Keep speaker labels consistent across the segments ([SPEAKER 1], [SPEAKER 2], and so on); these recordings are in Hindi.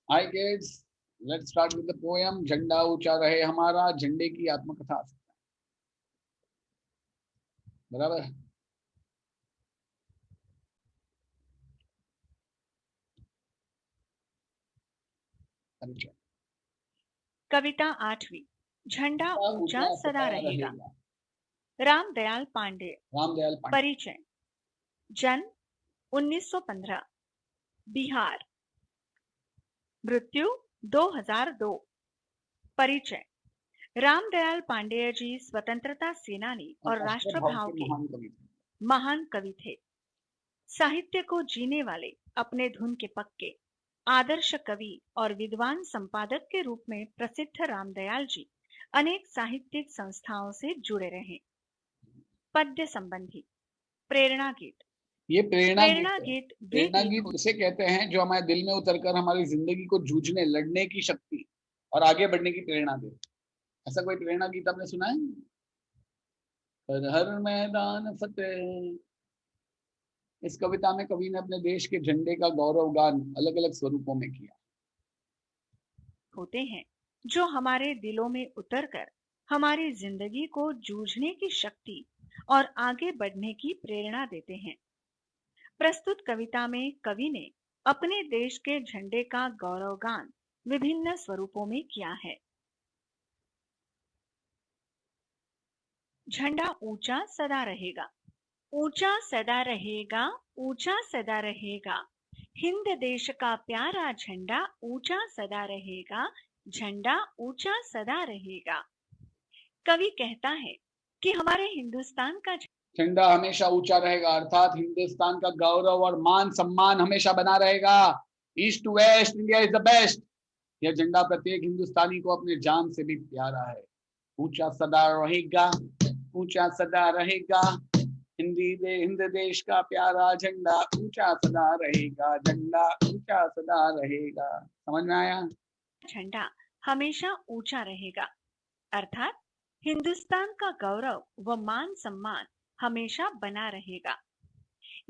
[SPEAKER 1] Hi kids, let's start with the poem. झंडा ऊंचा रहे हमारा, झंडे की आत्मकथा। बराबर। परिचय।
[SPEAKER 2] कविता 8वीं। झंडा
[SPEAKER 1] झंडा
[SPEAKER 2] ऊंचा
[SPEAKER 1] ऊंचा
[SPEAKER 2] सदा
[SPEAKER 1] सदा
[SPEAKER 2] रहेगा।
[SPEAKER 1] रहेगा।
[SPEAKER 2] रामदयाल पांडे।
[SPEAKER 1] रामदयाल पांडे।
[SPEAKER 2] परिचय। जन्म 1915, बिहार। मृत्यु 2002। परिचय। रामदयाल पांडेय जी स्वतंत्रता सेनानी और
[SPEAKER 1] राष्ट्रभाव
[SPEAKER 2] राष्ट्रभाव
[SPEAKER 1] के
[SPEAKER 2] के
[SPEAKER 1] महान कवि थे।
[SPEAKER 2] महान कवि थे। साहित्य को जीने वाले, अपने धुन के पक्के, आदर्श कवि और विद्वान संपादक के रूप में प्रसिद्ध रामदयाल जी अनेक साहित्यिक संस्थाओं से जुड़े रहे। पद्य संबंधी। प्रेरणा गीत।
[SPEAKER 1] ये प्रेरणा गीत
[SPEAKER 2] प्रेरणा
[SPEAKER 1] है।
[SPEAKER 2] गीत वे
[SPEAKER 1] प्रेरणा
[SPEAKER 2] गीत
[SPEAKER 1] गीत
[SPEAKER 2] होते
[SPEAKER 1] उसे कहते हैं जो हमारे दिल में उतरकर हमारी जिंदगी को जूझने, लड़ने की शक्ति और आगे बढ़ने की प्रेरणा दे। ऐसा कोई प्रेरणा गीत आपने सुना है? हर मैदान फतेह। इस कविता में कवि ने अपने देश के झंडे का गौरव गान अलग अलग स्वरूपों में किया।
[SPEAKER 2] हैं जो हमारे दिलों में उतरकर हमारी जिंदगी को जूझने की शक्ति और आगे बढ़ने की प्रेरणा देते हैं। प्रस्तुत कविता में कवि ने अपने देश के झंडे का गौरवगान विभिन्न स्वरूपों में किया है। झंडा ऊंचा सदा रहेगा। ऊंचा सदा रहेगा, ऊंचा सदा रहेगा। हिंद देश का प्यारा झंडा ऊंचा सदा रहेगा, झंडा ऊंचा सदा रहेगा। कवि कहता है कि हमारे हिंदुस्तान का
[SPEAKER 1] झंडा हमेशा ऊंचा रहेगा, अर्थात हिंदुस्तान का गौरव और मान सम्मान हमेशा बना रहेगा। East to west, India is the best. यह झंडा प्रत्येक हिंदुस्तानी को अपने जान से भी प्यारा है। ऊंचा सदा रहेगा, ऊंचा सदा रहेगा। हिंद देश का प्यारा झंडा ऊंचा सदा रहेगा, झंडा ऊंचा सदा रहेगा। समझ में आया?
[SPEAKER 2] झंडा हमेशा ऊंचा रहेगा, अर्थात हिंदुस्तान का गौरव व मान सम्मान हमेशा बना रहेगा।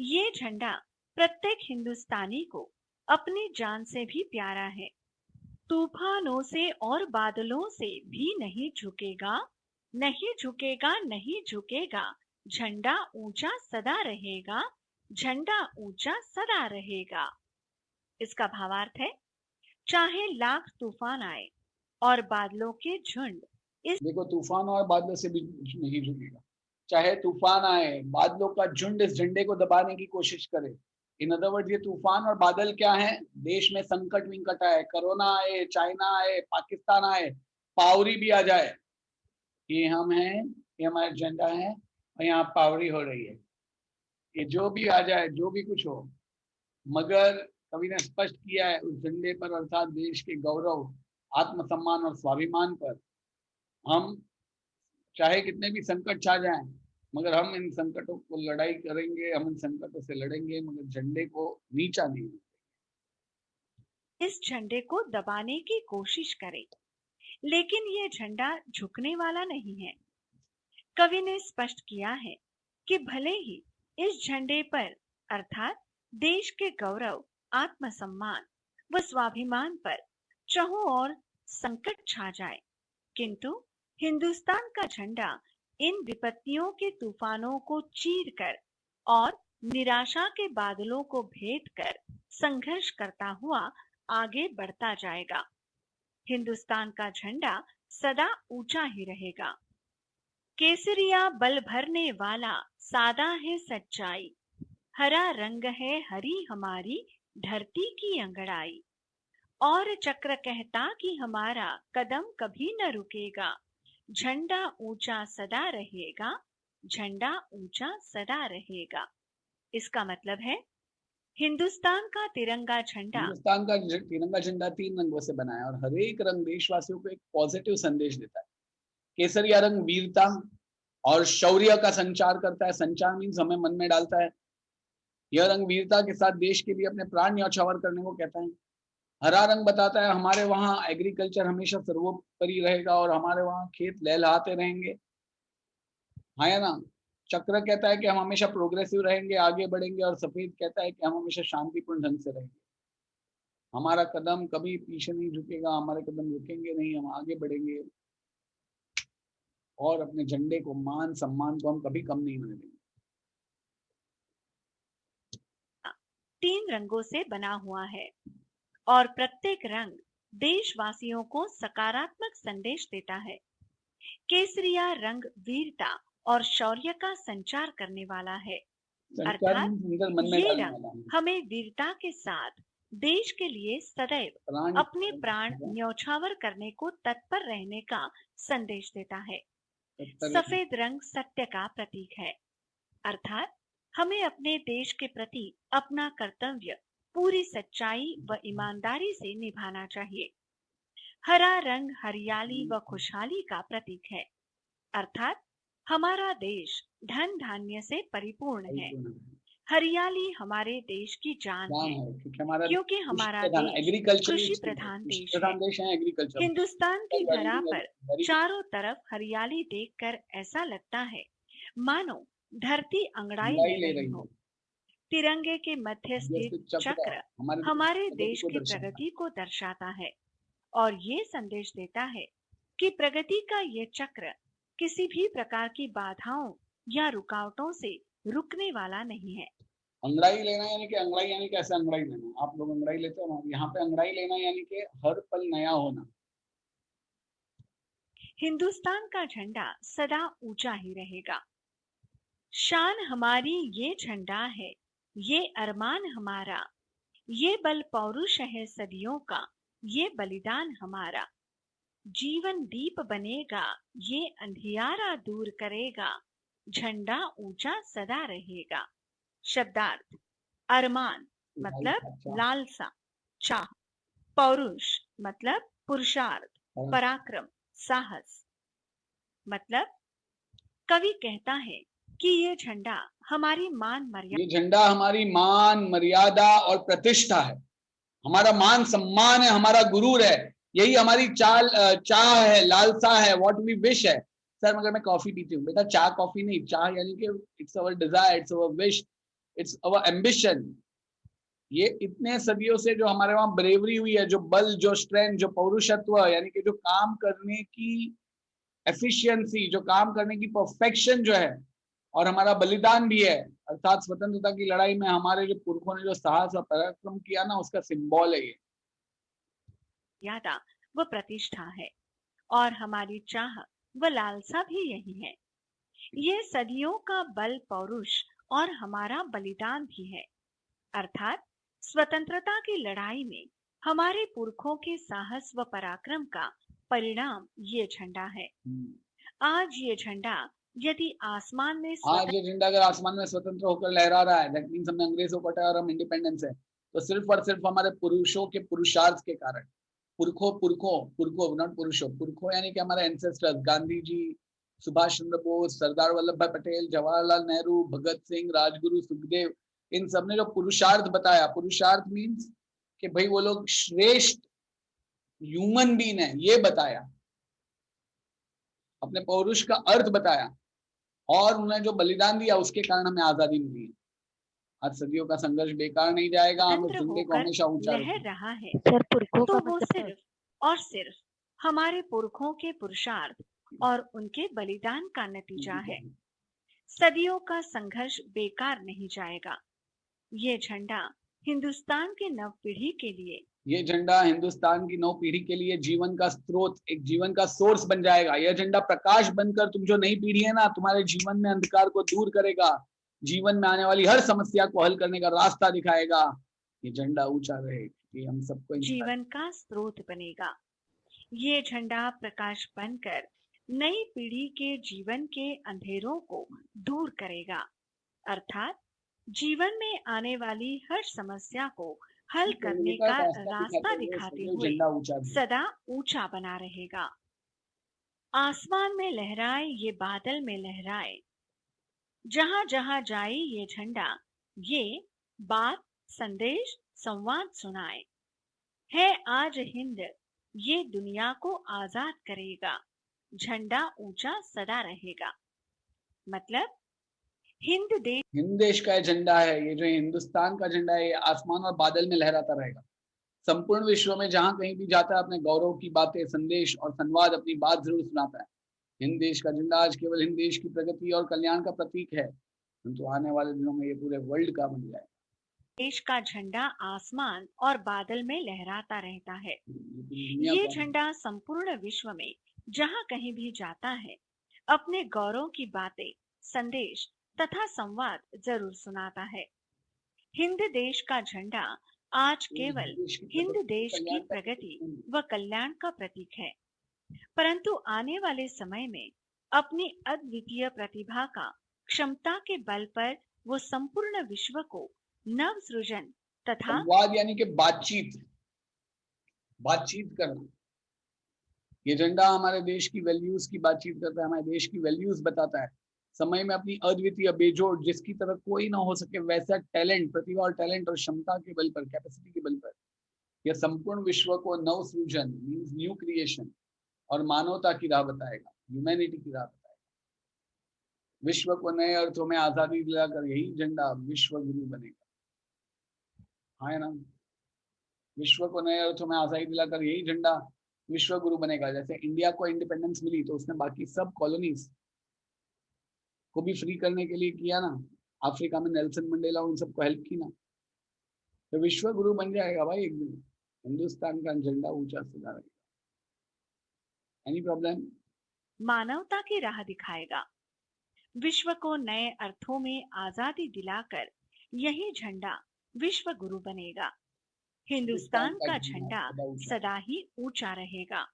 [SPEAKER 2] ये झंडा प्रत्येक हिंदुस्तानी को अपनी जान से भी प्यारा है। तूफानों से और बादलों से भी नहीं झुकेगा, नहीं झुकेगा, नहीं झुकेगा। झंडा ऊंचा सदा रहेगा, झंडा ऊंचा सदा रहेगा। इसका भावार्थ है, चाहे लाख तूफान आए और बादलों के झुंड इस
[SPEAKER 1] देखो, तूफान और बादलों से भी नहीं झुकेगा। चाहे तूफान आए, बादलों का झुंड इस झंडे को दबाने की कोशिश करे। इन अदर वर्ड, ये तूफान और बादल क्या है? देश में संकट विंकट आए, कोरोना आए, चाइना आए, पाकिस्तान आए, पावरी भी आ जाए, ये हम हैं, ये हमारा झंडा है और यहाँ पावरी हो रही है। ये जो भी आ जाए, जो भी कुछ हो, मगर कवि ने स्पष्ट किया है उस झंडे पर, अर्थात देश के गौरव, आत्मसम्मान और स्वाभिमान पर, हम चाहे कितने भी संकट छा जाएं, मगर हम इन संकटों को लड़ाई करेंगे, हम इन संकटों से लड़ेंगे, मगर झंडे को नीचा नहीं।
[SPEAKER 2] झंडे को दबाने की कोशिश करे, लेकिन ये झंडा झुकने वाला नहीं है। कवि ने स्पष्ट किया है कि भले ही इस झंडे पर, अर्थात देश के गौरव, आत्मसम्मान व स्वाभिमान पर चहुं ओर संकट छा जाए, किंतु हिंदुस्तान का झंडा इन विपत्तियों के तूफानों को चीर कर और निराशा के बादलों को भेद कर संघर्ष करता हुआ आगे बढ़ता जाएगा। हिंदुस्तान का झंडा सदा ऊंचा ही रहेगा। केसरिया बल भरने वाला, सादा है सच्चाई। हरा रंग है हरी हमारी धरती की अंगड़ाई। और चक्र कहता कि हमारा कदम कभी न रुकेगा। झंडा ऊंचा सदा रहेगा, झंडा ऊंचा सदा रहेगा। इसका मतलब है, हिंदुस्तान का तिरंगा झंडा
[SPEAKER 1] हिंदुस्तान का तिरंगा झंडा 3 रंगों से बना है और हर एक रंग देशवासियों को एक पॉजिटिव संदेश देता है। केसरिया रंग वीरता और शौर्य का संचार करता है। संचार मीन्स हमें मन में डालता है। यह रंग वीरता के साथ देश के लिए अपने प्राण न्यौछावर करने को कहता है। हरा रंग बताता है हमारे वहाँ एग्रीकल्चर हमेशा सर्वोपरि रहेगा और हमारे वहाँ खेत लहलहाते रहेंगे। हाँ या ना? चक्र कहता है कि हम हमेशा प्रोग्रेसिव रहेंगे, आगे बढ़ेंगे, और सफेद कहता है कि हम हमेशा शांतिपूर्ण ढंग से रहेंगे। हमारा कदम कभी पीछे नहीं झुकेगा, हमारे कदम रुकेंगे नहीं, हम आगे बढ़ेंगे और अपने झंडे को, मान सम्मान को हम कभी कम नहीं होने देंगे।
[SPEAKER 2] 3 रंगों से बना हुआ है और प्रत्येक रंग देशवासियों को सकारात्मक संदेश देता है। केसरिया रंग वीरता और शौर्य का संचार करने वाला है,
[SPEAKER 1] संस्कार
[SPEAKER 2] अर्थात
[SPEAKER 1] अंदर मन में
[SPEAKER 2] ये
[SPEAKER 1] डालने
[SPEAKER 2] रंग
[SPEAKER 1] वाला है।
[SPEAKER 2] हमें वीरता के साथ देश के लिए सदैव
[SPEAKER 1] प्राण
[SPEAKER 2] अपने प्राण न्यौछावर करने को तत्पर रहने का संदेश देता है। सफेद रंग सत्य का प्रतीक है, अर्थात हमें अपने देश के प्रति अपना कर्तव्य पूरी सच्चाई व ईमानदारी से निभाना चाहिए। हरा रंग हरियाली व खुशहाली का प्रतीक है, अर्थात हमारा देश धन धान्य से परिपूर्ण है। हरियाली हमारे देश की जान है, क्योंकि हमारा देश कृषि प्रधान देश है। हिंदुस्तान की धरा पर चारों तरफ हरियाली देखकर ऐसा लगता है मानो धरती अंगड़ाई ले रही हो। तिरंगे के मध्य स्थित चक्र हमारे देश की प्रगति को दर्शाता है और ये संदेश देता है कि प्रगति का ये चक्र किसी भी प्रकार की बाधाओं या रुकावटों से रुकने वाला नहीं है।
[SPEAKER 1] अंगड़ाई लेना यानी कि अंगड़ाई यानी कैसे अंगड़ाई लेना, आप लोग अंगड़ाई लेते हो ना, यहाँ पे अंगड़ाई लेना यानी कि हर पल नया होना।
[SPEAKER 2] हिंदुस्तान का झंडा सदा ऊंचा ही रहेगा। शान हमारी ये झंडा है, ये अरमान हमारा, ये बल पौरुष है सदियों का, ये बलिदान हमारा। जीवन दीप बनेगा, ये अंधियारा दूर करेगा, झंडा ऊंचा सदा रहेगा। शब्दार्थ: अरमान मतलब लालसा, चाह। पौरुष मतलब पुरुषार्थ, पराक्रम, साहस। मतलब कवि कहता है कि ये झंडा हमारी मान मर्यादा,
[SPEAKER 1] ये झंडा हमारी मान मर्यादा और प्रतिष्ठा है, हमारा मान सम्मान है, हमारा गुरूर है, यही हमारी चाह है, लालसा है, व्हाट वी विश है। सर मगर मैं कॉफी पीती हूँ, बेटा चाह कॉफी नहीं, चाह यानी कि it's our desire, it's our wish, it's our ambition. ये इतने सदियों से जो हमारे वहां ब्रेवरी हुई है, जो बल, जो स्ट्रेंथ, जो पौरुषत्व, यानी कि जो काम करने की एफिशिएंसी, जो काम करने की परफेक्शन जो है, और हमारा बलिदान भी है, अर्थात स्वतंत्रता की लड़ाई में हमारे जो पुरखों ने जो साहस और पराक्रम किया ना, उसका सिंबल है ये।
[SPEAKER 2] यादा वो प्रतिष्ठा है और हमारी चाह व लालसा भी यही है। ये सदियों का बल पौरुष और हमारा बलिदान भी है, अर्थात स्वतंत्रता की लड़ाई में हमारे पुरखों के साहस व पराक्रम का परिणाम ये झंडा है। आज ये झंडा यदि आसमान में
[SPEAKER 1] आज ये झंडा अगर आसमान में स्वतंत्र होकर लहरा रहा है, दैट मींस हमने अंग्रेजों को हटाया और हम इंडिपेंडेंस है, तो सिर्फ और सिर्फ हमारे पुरुषों के पुरुषार्थ के कारण। पुरखों नॉट पुरुषों, पुरखों यानी कि हमारे एंसेस्टर्स, गांधी जी, सुभाष चंद्र बोस, सरदार वल्लभ भाई पटेल, जवाहरलाल नेहरू, भगत सिंह, राजगुरु, सुखदेव, इन सब ने जो पुरुषार्थ बताया, पुरुषार्थ मीन्स कि भाई वो लोग श्रेष्ठ ह्यूमन बीइंग है, ये बताया, अपने पौरुष का अर्थ बताया, और उन्हें जो बलिदान दिया उसके कारण हमें आजादी मिली। आज सदियों का संघर्ष बेकार नहीं जाएगा, हम उस झंडे को हमेशा ऊंचा
[SPEAKER 2] लहर रहा है, तो वो सिर्फ और सिर्फ हमारे पुरखों के पुरुषार्थ और उनके बलिदान का नतीजा है। सदियों का संघर्ष बेकार नहीं जाएगा। ये झंडा हिंदुस्तान की नव पीढ़ी के लिए,
[SPEAKER 1] ये झंडा हिंदुस्तान की नव पीढ़ी के लिए जीवन का स्रोत, एक जीवन का सोर्स बन जाएगा। यह झंडा प्रकाश बनकर तुम जो नई पीढ़ी है ना, तुम्हारे जीवन में अंधकार को दूर करेगा, जीवन में आने वाली हर समस्या को हल करने का रास्ता दिखाएगा। ये झंडा ऊंचा रहे, ये हम सबको
[SPEAKER 2] जीवन का स्रोत बनेगा। ये झंडा प्रकाश बनकर नई पीढ़ी के जीवन के अंधेरों को दूर करेगा, अर्थात जीवन में आने वाली हर समस्या को हल करने का रास्ता दिखाते हुए सदा ऊंचा बना रहेगा। आसमान में लहराए ये बादल में लहराए, जहां जहां जाए ये झंडा, ये बात संदेश संवाद सुनाए। है आज हिंद, ये दुनिया को आजाद करेगा, झंडा ऊंचा सदा रहेगा। मतलब हिंद देश
[SPEAKER 1] का झंडा है, ये जो हिंदुस्तान का झंडा है, ये आसमान और बादल में लहराता रहेगा, संपूर्ण विश्व में जहां कहीं भी जाता है अपने गौरव की बातें, संदेश और संवाद अपनी बात जरूर सुनाता है। हिंद देश का झंडा आज केवल हिंद देश की प्रगति और कल्याण का प्रतीक है, परंतु आने वाले दिनों में ये पूरे वर्ल्ड का बन जाएगा।
[SPEAKER 2] देश का झंडा आसमान और बादल में लहराता रहता है।
[SPEAKER 1] लेकिन दुनिया
[SPEAKER 2] ये
[SPEAKER 1] का
[SPEAKER 2] झंडा संपूर्ण विश्व में जहां कहीं भी जाता है अपने गौरव की बातें, संदेश तथा संवाद जरूर सुनाता है। हिंद देश का झंडा आज केवल
[SPEAKER 1] देश की
[SPEAKER 2] हिंद
[SPEAKER 1] प्रगति और
[SPEAKER 2] देश की
[SPEAKER 1] कल्याण का
[SPEAKER 2] प्रगति
[SPEAKER 1] प्रतीक नहीं है।
[SPEAKER 2] व कल्याण का प्रतीक है, परंतु आने वाले समय में अपनी अद्वितीय प्रतिभा का क्षमता के बल पर वो संपूर्ण विश्व को नव सृजन तथा
[SPEAKER 1] संवाद यानी कि बातचीत, बातचीत करना। ये झंडा हमारे देश की वैल्यूज की बातचीत करता है, हमारे देश की वैल्यूज बताता है। समय में अपनी अद्वितीय बेजोड़ जिसकी तरह कोई ना हो सके वैसा टैलेंट, प्रतिभा और टैलेंट और क्षमता के बल पर, कैपेसिटी के बल पर यह संपूर्ण विश्व को नव सृजन मीन्स न्यू क्रिएशन और मानवता की राह बताएगा, ह्यूमैनिटी की राह बताएगा। विश्व को नए अर्थों में आजादी दिलाकर यही झंडा विश्व गुरु बनेगा। हाँ है ना, विश्व को नए अर्थों में आजादी दिलाकर यही झंडा विश्व गुरु बनेगा। जैसे इंडिया को इंडिपेंडेंस मिली तो उसने बाकी सब कॉलोनीज को भी फ्री करने के लिए किया ना, अफ्रीका में नेल्सन मंडेला उन सबको हेल्प की ना, तो विश्व गुरु बन जाएगा भाई एक दिन। हिंदुस्तान का झंडा ऊंचा सदा रहेगा। Any problem?
[SPEAKER 2] मानवता की राह दिखाएगा। विश्व को नए अर्थों में आजादी दिलाकर यही झंडा विश्व गुरु बनेगा। हिंदुस्तान का झंडा
[SPEAKER 1] सदा ऊंचा।
[SPEAKER 2] सदा ही ऊंचा रहेगा।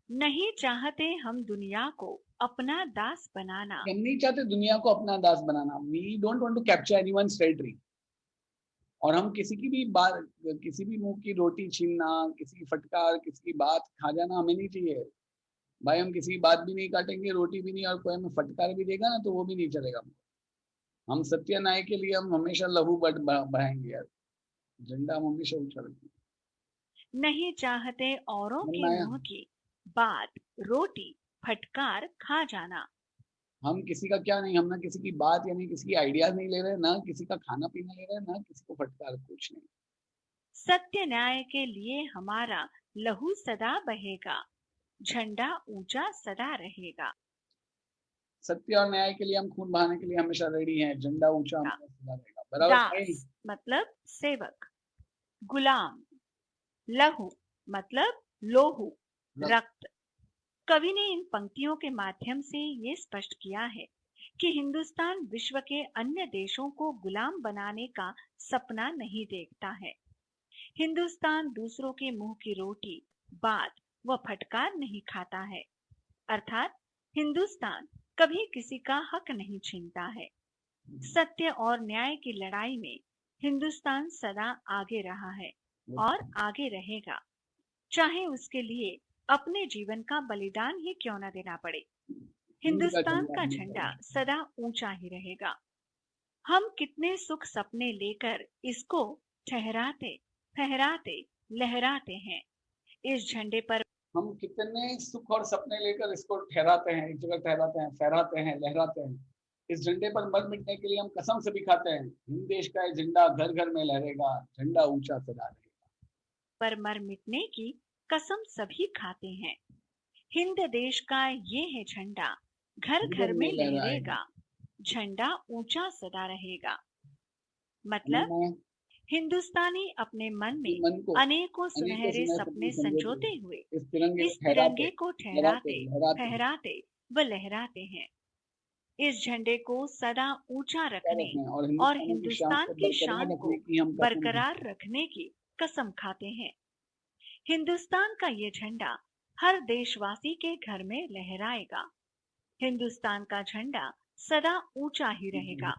[SPEAKER 2] नहीं चाहते हम दुनिया को अपना दास बनाना।
[SPEAKER 1] हम नहीं चाहते दुनिया को अपना दास बनाना। We don't want to capture anyone's territory. और हम किसी की भी बात, किसी भी मुंह की रोटी छीनना, किसी की फटकार, किसी की बात खा जाना हमें नहीं चाहिए भाई। हम किसी की बात भी नहीं काटेंगे, रोटी भी नहीं, और कोई हमें फटकार भी देगा ना तो वो भी नहीं चलेगा। हम सत्य न्याय के लिए हम हमेशा लहू बहाएंगे यार। झंडा हम हमेशा ऊंचा रखेंगे।
[SPEAKER 2] नहीं चाहते औरों
[SPEAKER 1] समझ
[SPEAKER 2] के
[SPEAKER 1] में आया?
[SPEAKER 2] मुंह की बात, रोटी, फटकार खा जाना।
[SPEAKER 1] हम किसी का क्या नहीं, हम ना किसी की बात यानी किसी की आइडियाज नहीं ले रहे, ना किसी का खाना पीना ले रहे, ना किसी को फटकार, कुछ नहीं।
[SPEAKER 2] सत्य न्याय के लिए हमारा लहू सदा बहेगा, झंडा ऊंचा सदा रहेगा।
[SPEAKER 1] सत्य और न्याय के लिए हम खून बहाने के लिए हमेशा रेडी हैं। झंडा ऊंचा हमारा सदा रहेगा। बराबर
[SPEAKER 2] दास
[SPEAKER 1] नहीं?
[SPEAKER 2] मतलब सेवक, गुलाम, लहू मतलब लोहू, रक्त। कवि ने इन पंक्तियों के माध्यम से ये स्पष्ट किया है कि हिंदुस्तान विश्व के अन्य देशों को गुलाम बनाने का सपना नहीं देखता है। हिंदुस्तान दूसरों के मुंह की रोटी, बात व फटकार नहीं खाता है। अर्थात हिंदुस्तान कभी किसी का हक नहीं छीनता है। सत्य और न्याय की लड़ाई में हिंदुस्तान सदा आगे रहा है और आगे रहेगा, चाहे उसके लिए अपने जीवन का बलिदान ही क्यों न देना पड़े।
[SPEAKER 1] हिंद का
[SPEAKER 2] हिंदुस्तान
[SPEAKER 1] झंडा
[SPEAKER 2] का
[SPEAKER 1] हमेशा
[SPEAKER 2] झंडा
[SPEAKER 1] ऊंचा।
[SPEAKER 2] सदा ऊंचा ही रहेगा। हम कितने सुख सपने लेकर इसको ठहराते फहराते लहराते हैं। इस झंडे पर
[SPEAKER 1] हम कितने सुख और सपने लेकर इसको ठहराते हैं, एक जगह ठहराते हैं, फहराते हैं, लहराते हैं। इस झंडे पर मर मिटने के लिए हम कसम से भी खाते हैं। हिंद देश का ये झंडा घर घर में लहरेगा, झंडा ऊंचा सदा रहेगा।
[SPEAKER 2] मर मिटने की कसम सभी खाते हैं। हिंद देश का ये है झंडा, घर
[SPEAKER 1] घर
[SPEAKER 2] घर
[SPEAKER 1] घर
[SPEAKER 2] में
[SPEAKER 1] में लहराएगा।
[SPEAKER 2] लहरेगा, झंडा ऊंचा सदा रहेगा।
[SPEAKER 1] समझ
[SPEAKER 2] मतलब
[SPEAKER 1] में आया?
[SPEAKER 2] हिंदुस्तानी अपने मन
[SPEAKER 1] अपने
[SPEAKER 2] में
[SPEAKER 1] मन को
[SPEAKER 2] अनेकों
[SPEAKER 1] अनेकों
[SPEAKER 2] सुनहरे
[SPEAKER 1] सुनहरे
[SPEAKER 2] सपने
[SPEAKER 1] सपने संजोते
[SPEAKER 2] संजोते हुए
[SPEAKER 1] हुए इस तिरंगे
[SPEAKER 2] इस
[SPEAKER 1] को ठहराते
[SPEAKER 2] तिरंगे को
[SPEAKER 1] लहराते
[SPEAKER 2] ठहराते
[SPEAKER 1] लहराते
[SPEAKER 2] फहराते व लहराते हैं। इस झंडे को सदा ऊंचा
[SPEAKER 1] क्या
[SPEAKER 2] रखने
[SPEAKER 1] रखना है, और
[SPEAKER 2] और
[SPEAKER 1] हिंदुस्तान की शान
[SPEAKER 2] हिंदुस्तान
[SPEAKER 1] को
[SPEAKER 2] की
[SPEAKER 1] बरकरार
[SPEAKER 2] शान को
[SPEAKER 1] रखने की हम कसम
[SPEAKER 2] बरकरार
[SPEAKER 1] खाते हैं।
[SPEAKER 2] रखने की कसम खाते हैं। हिंदुस्तान का ये झंडा हर देशवासी के घर में लहराएगा। हिंदुस्तान का झंडा सदा ऊंचा ही रहेगा।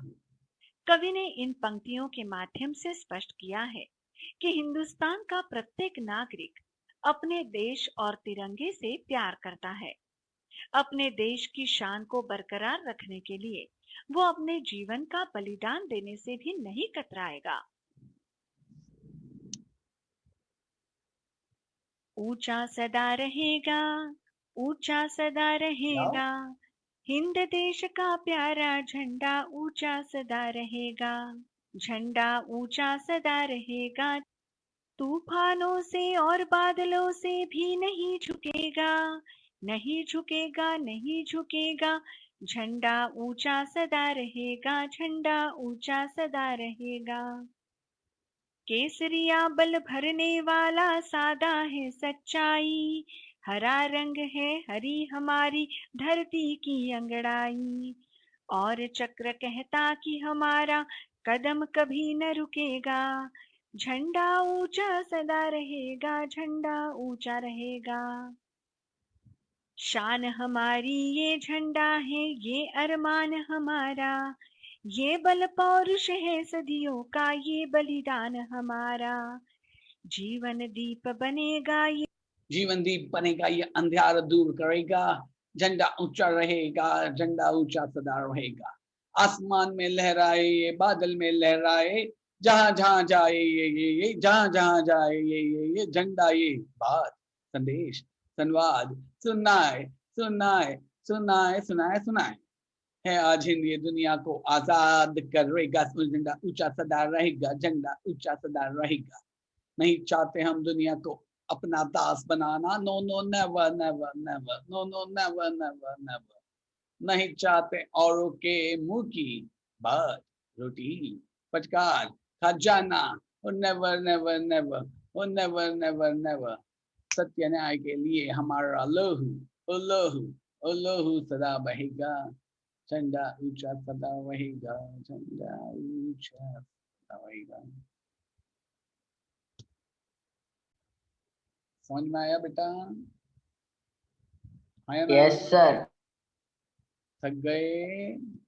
[SPEAKER 2] कवि ने इन पंक्तियों के माध्यम से स्पष्ट किया है कि हिंदुस्तान का प्रत्येक नागरिक अपने देश और तिरंगे से प्यार करता है। अपने देश की शान को बरकरार रखने के लिए वो अपने जीवन का बलिदान देने से भी नहीं कतराएगा। ऊंचा सदा रहेगा, ऊंचा सदा
[SPEAKER 1] जाओ।
[SPEAKER 2] रहेगा, हिंद देश का प्यारा झंडा ऊंचा सदा रहेगा, झंडा ऊंचा सदा रहेगा। तूफानों से और बादलों से भी नहीं झुकेगा, नहीं झुकेगा, नहीं झुकेगा। झंडा ऊंचा सदा रहेगा, झंडा ऊंचा सदा रहेगा। केसरिया बल भरने वाला सादा है सच्चाई, हरा रंग है हरी हमारी धरती की अंगड़ाई। और चक्र कहता कि हमारा कदम कभी न रुकेगा, झंडा ऊंचा सदा रहेगा, झंडा ऊंचा रहेगा। शान हमारी ये झंडा है, ये अरमान हमारा, ये बल पौरुष है सदियों का, ये बलिदान हमारा। जीवन दीप बनेगा ये,
[SPEAKER 1] जीवन दीप बनेगा, ये अंधियार दूर करेगा। झंडा ऊंचा रहेगा, झंडा ऊंचा सदा रहेगा। आसमान में लहराए ये, बादल में लहराए, जहां जहां जाए ये जहां जहां जाए ये झंडा, ये बात संदेश संवाद सुनाए सुनाए सुनाए सुनाए सुनाए है आज हिंद ये दुनिया को आजाद करेगा। झंडा ऊंचा सदा रहेगा, झंडा ऊंचा सदा रहेगा। नहीं चाहते हम दुनिया को अपना दास बनाना, no no never never never, no no never never never. नहीं चाहते औरों के मुंह की बात, रोटी पचकार खजाना, ओ नेवर नेवर नेवर, ओ नेवर नेवर नेवर। सत्य न्याय के लिए हमारा लहू ओ लहू ओ लहू सदा बहेगा, झंडा ऊंचा सदा रहेगा, झंडा ऊंचा सदा रहेगा। समझ में आया बेटा? आया ना?
[SPEAKER 3] Yes sir.
[SPEAKER 1] थक गए?